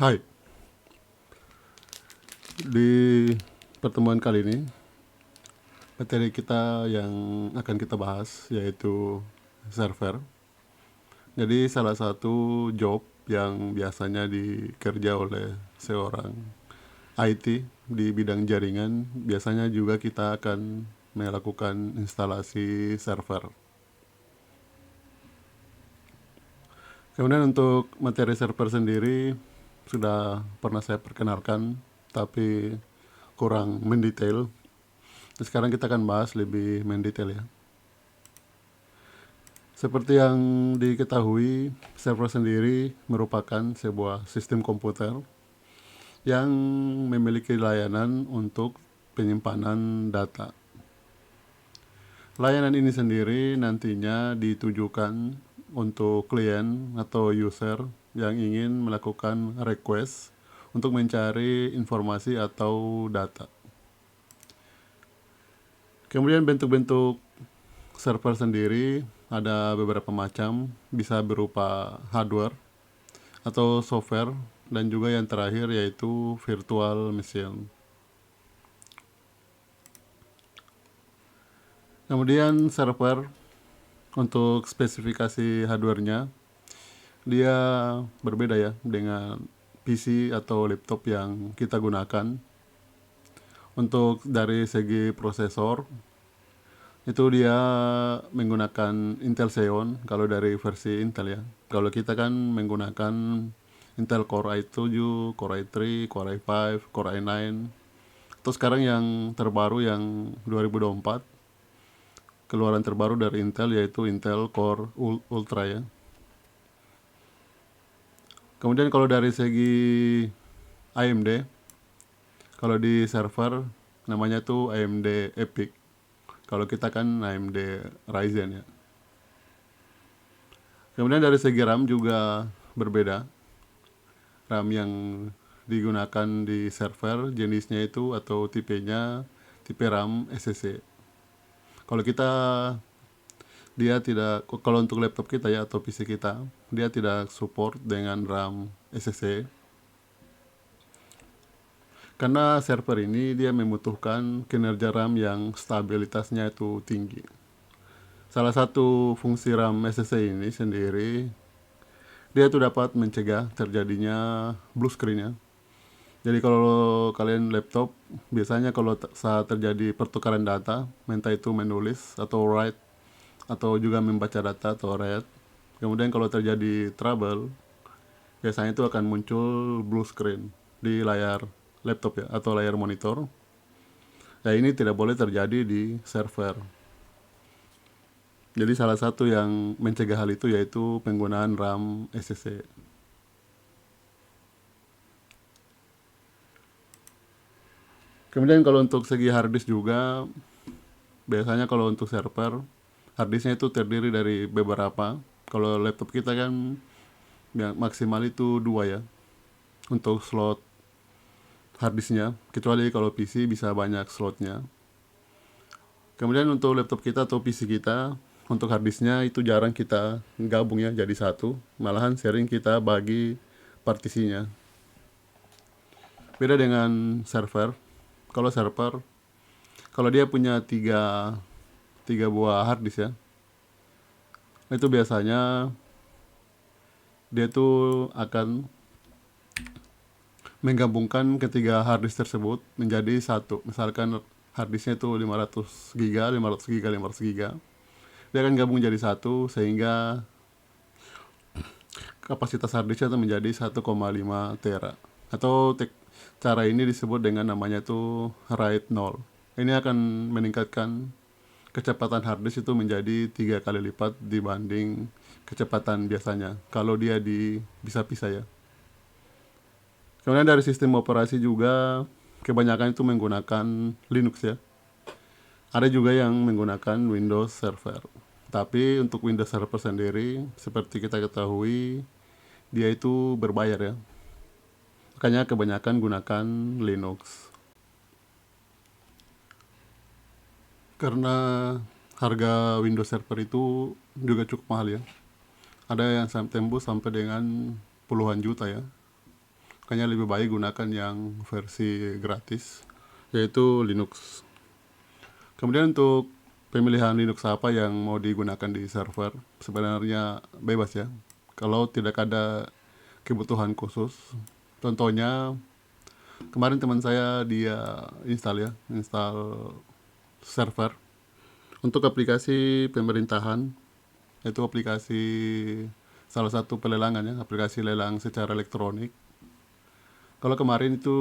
Hai, di pertemuan kali ini materi kita yang akan kita bahas yaitu server. Jadi salah satu job yang biasanya dikerja oleh seorang IT di bidang jaringan, biasanya juga kita akan melakukan instalasi server. Kemudian untuk materi server sendiri sudah pernah saya perkenalkan, tapi kurang mendetail. Sekarang kita akan bahas lebih mendetail ya. Seperti yang diketahui, server sendiri merupakan sebuah sistem komputer yang memiliki layanan untuk penyimpanan data. Layanan ini sendiri nantinya ditujukan untuk klien atau user yang ingin melakukan request untuk mencari informasi atau data. Kemudian bentuk-bentuk server sendiri ada beberapa macam, bisa berupa hardware atau software, dan juga yang terakhir yaitu virtual machine. Kemudian server untuk spesifikasi hardware-nya, dia berbeda ya dengan PC atau laptop yang kita gunakan. Untuk dari segi prosesor, itu dia menggunakan Intel Xeon kalau dari versi Intel ya. Kalau kita kan menggunakan Intel Core i7, Core i3, Core i5, Core i9. Terus sekarang yang terbaru yang 2024, keluaran terbaru dari Intel yaitu Intel Core Ultra ya. Kemudian kalau dari segi AMD, kalau di server namanya tuh AMD EPYC. Kalau kita kan AMD Ryzen ya. Kemudian dari segi RAM juga berbeda. RAM yang digunakan di server jenisnya itu atau tipenya tipe RAM SSD. Kalau kita dia tidak, kalau untuk laptop kita ya atau PC kita, dia tidak support dengan RAM SSD. Karena server ini dia membutuhkan kinerja RAM yang stabilitasnya itu tinggi. Salah satu fungsi RAM SSD ini sendiri, dia itu dapat mencegah terjadinya blue screen ya. Jadi kalau kalian laptop, biasanya kalau saat terjadi pertukaran data, entah itu menulis atau write, atau juga membaca data atau read, kemudian kalau terjadi trouble, biasanya itu akan muncul blue screen di layar laptop ya, atau layar monitor. Ya ini tidak boleh terjadi di server. Jadi salah satu yang mencegah hal itu yaitu penggunaan RAM SSD. Kemudian kalau untuk segi harddisk juga, biasanya kalau untuk server, harddisknya itu terdiri dari beberapa. Kalau laptop kita kan ya, maksimal itu 2 ya untuk slot harddisknya, kecuali kalau PC bisa banyak slotnya. Kemudian untuk laptop kita atau PC kita, untuk harddisknya itu jarang kita gabung ya jadi satu, malahan sering kita bagi partisinya. Beda dengan server. Kalau server, kalau dia punya tiga buah harddisk ya, itu biasanya dia tuh akan menggabungkan ketiga harddisk tersebut menjadi satu. Misalkan harddisknya itu 500 GB, 500 GB, 500 GB. Dia akan gabung jadi satu sehingga kapasitas harddisknya itu menjadi 1,5 tera. Atau cara ini disebut dengan namanya itu RAID 0. Ini akan meningkatkan kecepatan harddisk itu menjadi 3 kali lipat dibanding kecepatan biasanya kalau dia bisa pisah ya. Kemudian dari sistem operasi juga kebanyakan itu menggunakan Linux ya. Ada juga yang menggunakan Windows Server. Tapi untuk Windows Server sendiri, seperti kita ketahui, dia itu berbayar ya. Makanya kebanyakan gunakan Linux. Karena harga Windows Server itu juga cukup mahal ya. Ada yang tembus sampai dengan puluhan juta ya. Makanya lebih baik gunakan yang versi gratis, yaitu Linux. Kemudian untuk pemilihan Linux apa yang mau digunakan di server, sebenarnya bebas ya. Kalau tidak ada kebutuhan khusus. Contohnya, kemarin teman saya dia install server untuk aplikasi pemerintahan, itu aplikasi salah satu pelelangan ya, aplikasi lelang secara elektronik. Kalau kemarin itu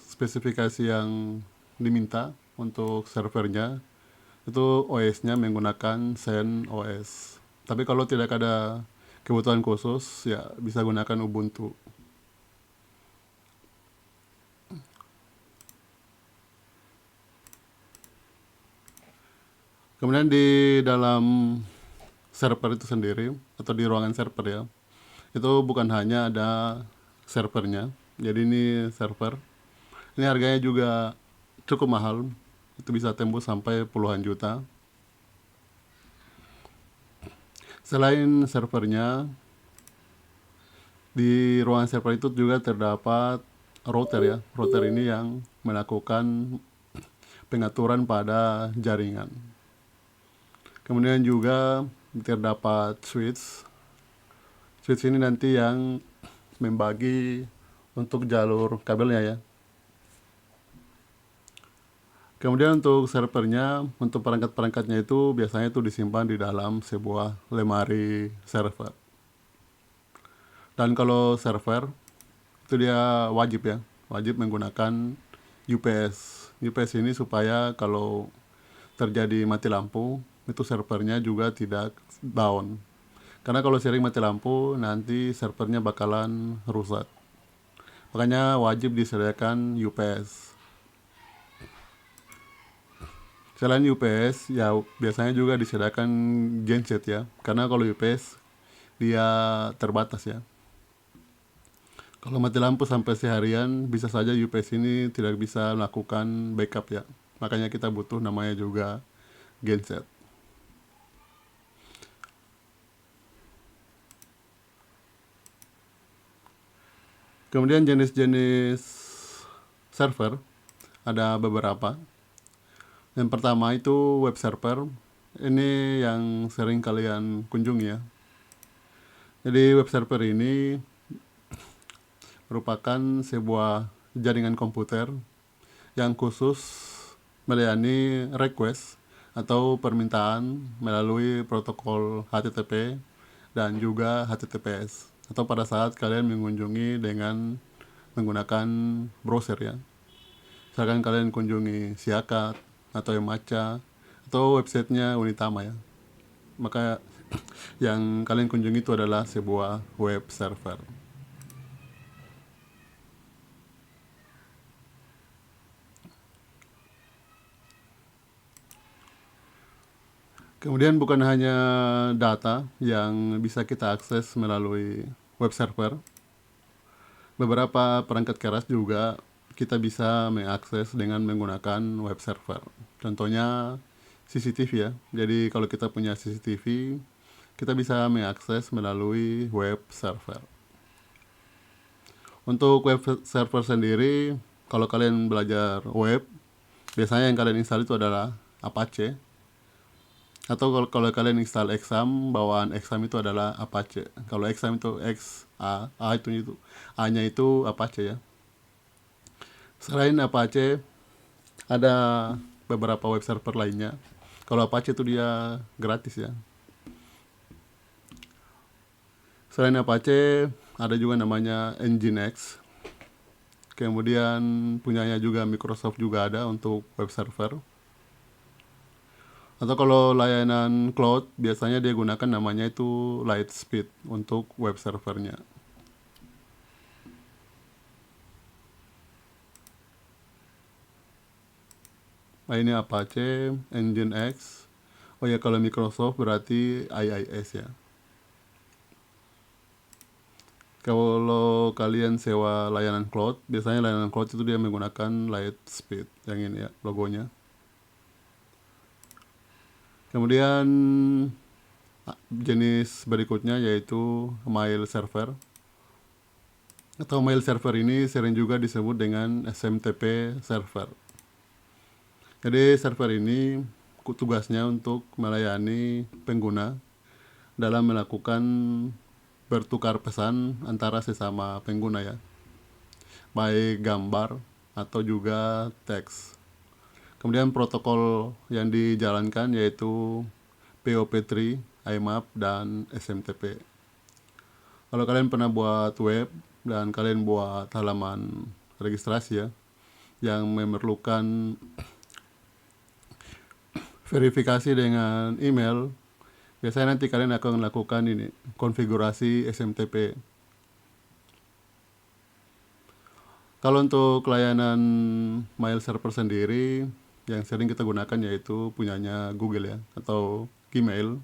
spesifikasi yang diminta untuk servernya itu OS-nya menggunakan Zen OS. Tapi kalau tidak ada kebutuhan khusus ya bisa gunakan Ubuntu. Kemudian di dalam server itu sendiri atau di ruangan server ya, itu bukan hanya ada servernya. Jadi ini server. Ini harganya juga cukup mahal. Itu bisa tembus sampai puluhan juta. Selain servernya, di ruangan server itu juga terdapat router ya. Router ini yang melakukan pengaturan pada jaringan. Kemudian juga terdapat switch. Switch ini nanti yang membagi untuk jalur kabelnya ya. Kemudian untuk servernya, untuk perangkat-perangkatnya itu biasanya itu disimpan di dalam sebuah lemari server. Dan kalau server itu dia wajib ya, wajib menggunakan UPS. UPS ini supaya kalau terjadi mati lampu, itu servernya juga tidak down. Karena kalau sering mati lampu, nanti servernya bakalan rusak. Makanya wajib disediakan UPS. Selain UPS, ya biasanya juga disediakan genset ya. Karena kalau UPS, dia terbatas ya. Kalau mati lampu sampai seharian, bisa saja UPS ini tidak bisa melakukan backup ya. Makanya kita butuh namanya juga genset. Kemudian jenis-jenis server, ada beberapa. Yang pertama itu web server. Ini yang sering kalian kunjungi ya. Jadi web server ini merupakan sebuah jaringan komputer yang khusus melayani request atau permintaan melalui protokol HTTP dan juga HTTPS, atau pada saat kalian mengunjungi dengan menggunakan browser ya. Misalkan kalian kunjungi Siakat atau Emaca atau websitenya Unitama ya, maka yang kalian kunjungi itu adalah sebuah web server. Kemudian bukan hanya data yang bisa kita akses melalui web server, beberapa perangkat keras juga kita bisa mengakses dengan menggunakan web server. Contohnya CCTV ya. Jadi kalau kita punya CCTV, kita bisa mengakses melalui web server. Untuk web server sendiri, kalau kalian belajar web, biasanya yang kalian install itu adalah Apache. Atau kalau kalian install Exam, bawaan Exam itu adalah Apache. Kalau Exam itu A itu A-nya itu Apache ya. Selain Apache, ada beberapa web server lainnya. Kalau Apache itu dia gratis ya. Selain Apache, ada juga namanya Nginx. Kemudian punyanya juga Microsoft juga ada untuk web server. Atau kalau layanan cloud, biasanya dia gunakan namanya itu Lightspeed untuk web servernya. Nah ini Apache, Nginx. Oh ya, kalau Microsoft berarti IIS ya. Kalau kalian sewa layanan cloud, biasanya layanan cloud itu dia menggunakan Lightspeed yang ini ya, logonya. Kemudian jenis berikutnya yaitu mail server. atau mail server ini sering juga disebut dengan SMTP server. Jadi server ini tugasnya untuk melayani pengguna dalam melakukan bertukar pesan antara sesama pengguna ya, baik gambar atau juga teks. Kemudian protokol yang dijalankan yaitu POP3, IMAP, dan SMTP. Kalau kalian pernah buat web dan kalian buat halaman registrasi ya, yang memerlukan verifikasi dengan email, biasanya nanti kalian akan melakukan ini, konfigurasi SMTP. Kalau untuk layanan mail server sendiri, yang sering kita gunakan yaitu punyanya Google ya, atau Gmail.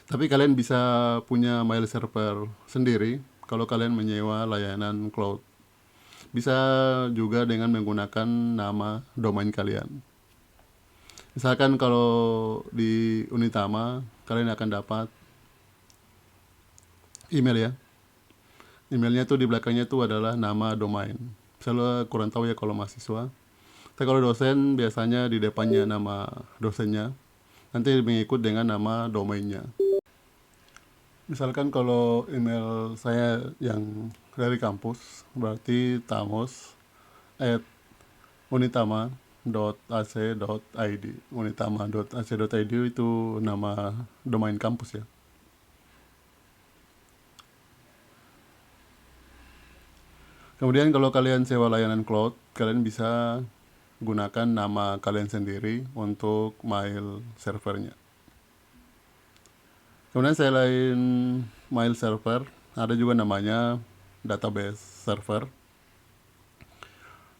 Tapi kalian bisa punya mail server sendiri kalau kalian menyewa layanan cloud. Bisa juga dengan menggunakan nama domain kalian. Misalkan kalau di Unitama, kalian akan dapat email ya. Emailnya tuh di belakangnya tuh adalah nama domain. Misalnya kurang tahu ya kalau mahasiswa. Tapi kalau dosen biasanya di depannya nama dosennya, nanti mengikut dengan nama domainnya. Misalkan kalau email saya yang dari kampus, berarti tamos@unitama.ac.id. Unitama.ac.id itu nama domain kampus ya. Kemudian kalau kalian sewa layanan cloud, kalian bisa gunakan nama kalian sendiri untuk mail servernya. Kemudian selain mail server, ada juga namanya database server.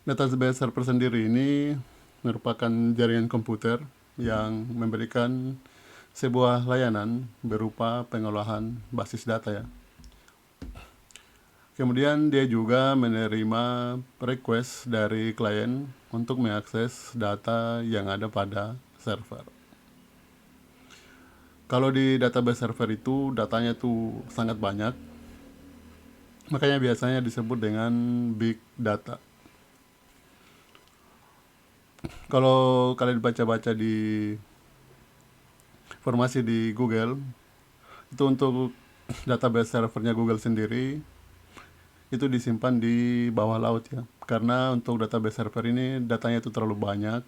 Database server sendiri ini merupakan jaringan komputer yang memberikan sebuah layanan berupa pengolahan basis data ya. Kemudian dia juga menerima request dari klien untuk mengakses data yang ada pada server. Kalau di database server itu datanya tuh sangat banyak, makanya biasanya disebut dengan big data. Kalau kalian baca-baca di informasi di Google, itu untuk database servernya Google sendiri itu disimpan di bawah laut ya. Karena untuk database server ini datanya itu terlalu banyak,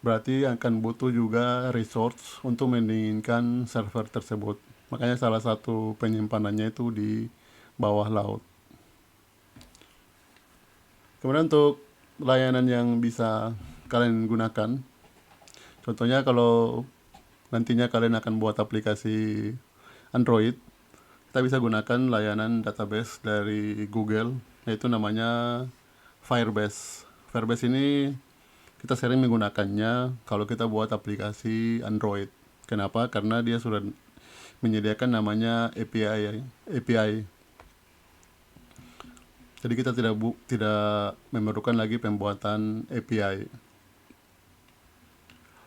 berarti akan butuh juga resource untuk mendinginkan server tersebut. Makanya salah satu penyimpanannya itu di bawah laut. Kemudian untuk layanan yang bisa kalian gunakan, contohnya kalau nantinya kalian akan buat aplikasi Android, kita bisa gunakan layanan database dari Google, yaitu namanya Firebase. Firebase ini kita sering menggunakannya kalau kita buat aplikasi Android. Kenapa? Karena dia sudah menyediakan namanya API. Jadi kita tidak memerlukan lagi pembuatan API.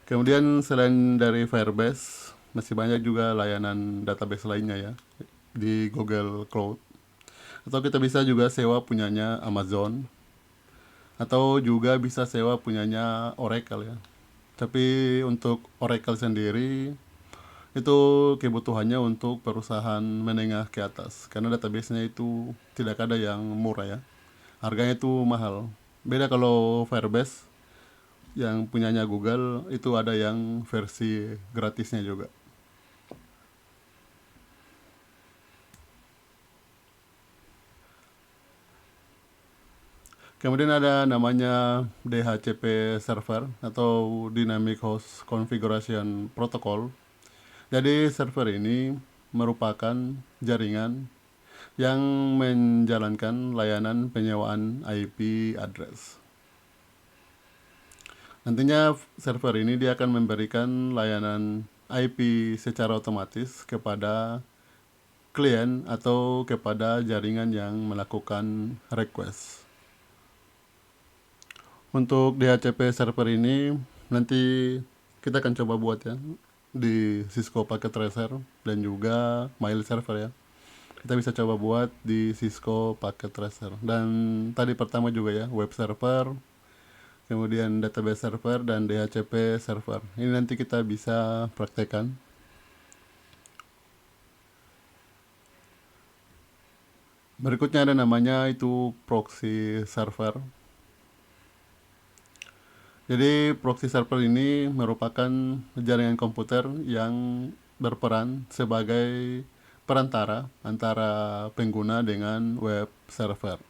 Kemudian selain dari Firebase, masih banyak juga layanan database lainnya ya di Google Cloud. Atau kita bisa juga sewa punyanya Amazon, atau juga bisa sewa punyanya Oracle ya. Tapi untuk Oracle sendiri itu kebutuhannya untuk perusahaan menengah ke atas, karena database-nya itu tidak ada yang murah ya. Harganya itu mahal. Beda kalau Firebase yang punyanya Google itu ada yang versi gratisnya juga. Kemudian ada namanya DHCP server atau Dynamic Host Configuration Protocol. Jadi server ini merupakan jaringan yang menjalankan layanan penyewaan IP address. Nantinya server ini dia akan memberikan layanan IP secara otomatis kepada klien atau kepada jaringan yang melakukan request. Untuk DHCP server ini nanti kita akan coba buat ya di Cisco Packet Tracer dan juga mail server ya. kita bisa coba buat di Cisco Packet Tracer. Dan tadi pertama juga ya, web server, kemudian database server, dan DHCP server. Ini nanti kita bisa praktekkan. Berikutnya ada namanya itu proxy server. Jadi proxy server ini merupakan jaringan komputer yang berperan sebagai perantara antara pengguna dengan web server.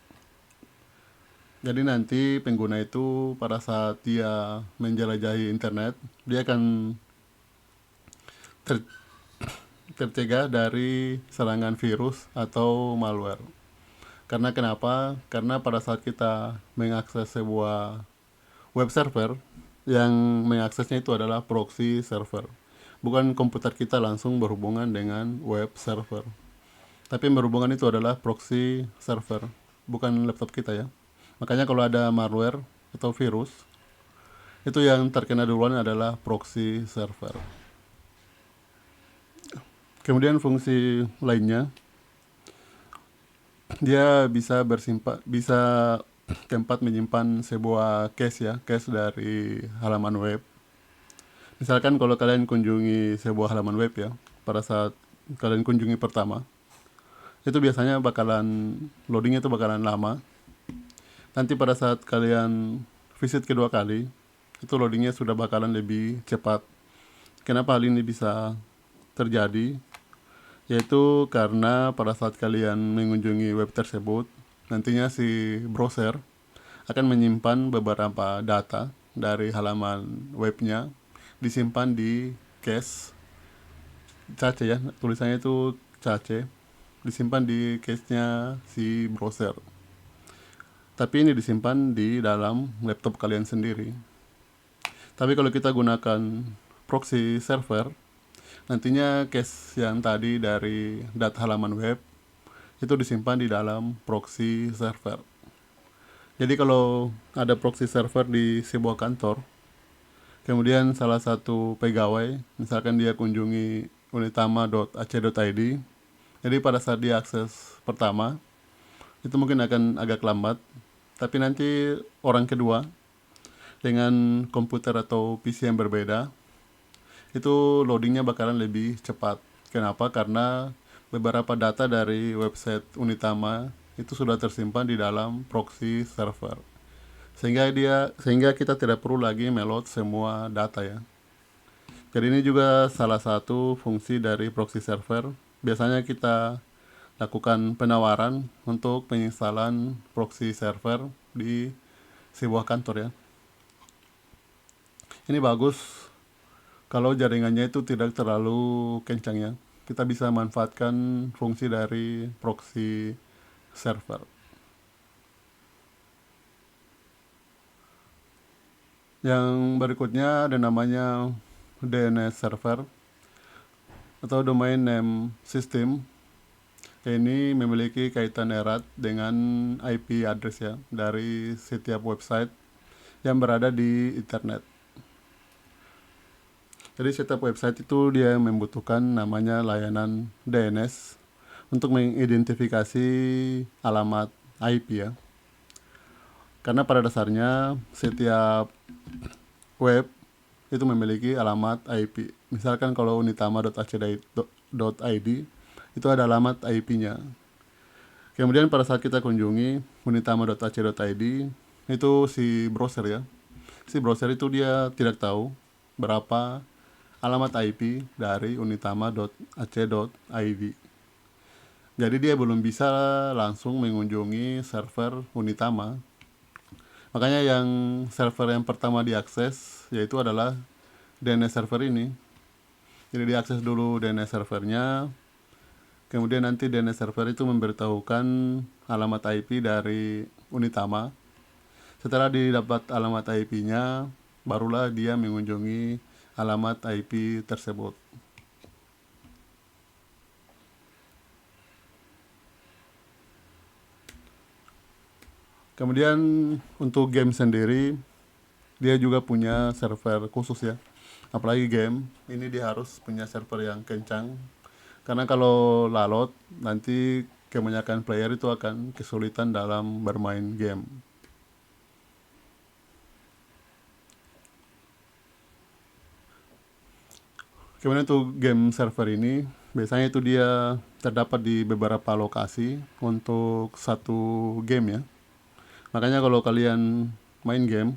Jadi nanti pengguna itu pada saat dia menjelajahi internet, dia akan ter- tercegah dari serangan virus atau malware. Karena kenapa? Karena pada saat kita mengakses sebuah web server, yang mengaksesnya itu adalah proxy server. Bukan komputer kita langsung berhubungan dengan web server. Tapi yang berhubungan itu adalah proxy server, bukan laptop kita ya. Makanya kalau ada malware atau virus, itu yang terkena duluan adalah proxy server. Kemudian fungsi lainnya, dia bisa tempat menyimpan sebuah cache ya, cache dari halaman web. Misalkan kalau kalian kunjungi sebuah halaman web ya, pada saat kalian kunjungi pertama, itu biasanya loadingnya itu bakalan lama. Nanti pada saat kalian visit kedua kali, itu loadingnya sudah bakalan lebih cepat. Kenapa hal ini bisa terjadi? Yaitu karena pada saat kalian mengunjungi web tersebut, nantinya si browser akan menyimpan beberapa data dari halaman webnya, disimpan di cache cache ya, tulisannya itu cache, disimpan di cache-nya si browser. Tapi ini disimpan di dalam laptop kalian sendiri. Tapi kalau kita gunakan proxy server, nantinya cache yang tadi dari data halaman web itu disimpan di dalam proxy server. Jadi kalau ada proxy server di sebuah kantor, kemudian salah satu pegawai, misalkan dia kunjungi unitama.ac.id, jadi pada saat dia akses pertama, itu mungkin akan agak lambat, tapi nanti orang kedua dengan komputer atau PC yang berbeda, itu loadingnya bakalan lebih cepat. Kenapa? Karena beberapa data dari website Unitama itu sudah tersimpan di dalam proxy server. Sehingga kita tidak perlu lagi meload semua data ya. Jadi ini juga salah satu fungsi dari proxy server. Biasanya kita lakukan penawaran untuk penginstalan proxy server di sebuah kantor ya. Ini bagus kalau jaringannya itu tidak terlalu kencang ya. Kita bisa manfaatkan fungsi dari proxy server. Yang berikutnya ada namanya DNS server atau domain name system. Ini memiliki kaitan erat dengan IP address ya dari setiap website yang berada di internet. Jadi setiap website itu dia membutuhkan namanya layanan DNS untuk mengidentifikasi alamat IP ya. Karena pada dasarnya setiap web itu memiliki alamat IP. Misalkan kalau unitama.ac.id itu ada alamat IP-nya. Kemudian pada saat kita kunjungi unitama.ac.id, itu si browser ya. Si browser itu dia tidak tahu berapa alamat IP dari unitama.ac.id. Jadi dia belum bisa langsung mengunjungi server Unitama. Makanya yang server yang pertama diakses yaitu adalah DNS server ini. Jadi diakses dulu DNS servernya, kemudian nanti DNS server itu memberitahukan alamat IP dari Unitama. Setelah didapat alamat IP-nya, barulah dia mengunjungi alamat IP tersebut. Kemudian untuk game sendiri, dia juga punya server khusus ya. Apalagi game, ini dia harus punya server yang kencang Karena kalau lalot, nanti kebanyakan player itu akan kesulitan dalam bermain game. Kemudian tuh game server ini, biasanya itu dia terdapat di beberapa lokasi untuk satu game ya. Makanya kalau kalian main game,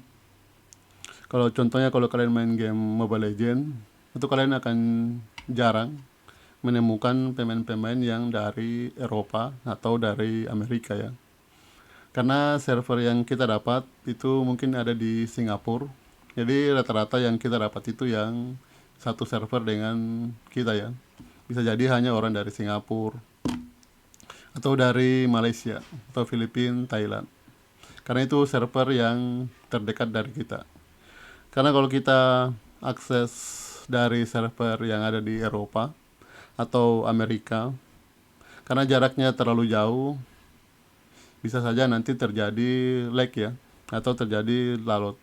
kalau contohnya kalau kalian main game Mobile Legend, itu kalian akan jarang menemukan pemain-pemain yang dari Eropa atau dari Amerika ya. Karena server yang kita dapat itu mungkin ada di Singapura. Jadi rata-rata yang kita dapat itu yang satu server dengan kita ya. Bisa jadi hanya orang dari Singapura atau dari Malaysia atau Filipina, Thailand. Karena itu server yang terdekat dari kita. Karena kalau kita akses dari server yang ada di Eropa atau Amerika, karena jaraknya terlalu jauh, bisa saja nanti terjadi lag ya, atau terjadi lalot.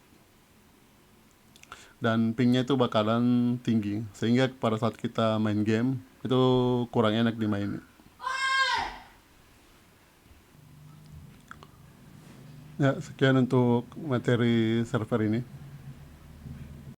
Dan pingnya itu bakalan tinggi, sehingga pada saat kita main game, itu kurang enak dimainin. Ya, sekian untuk materi server ini.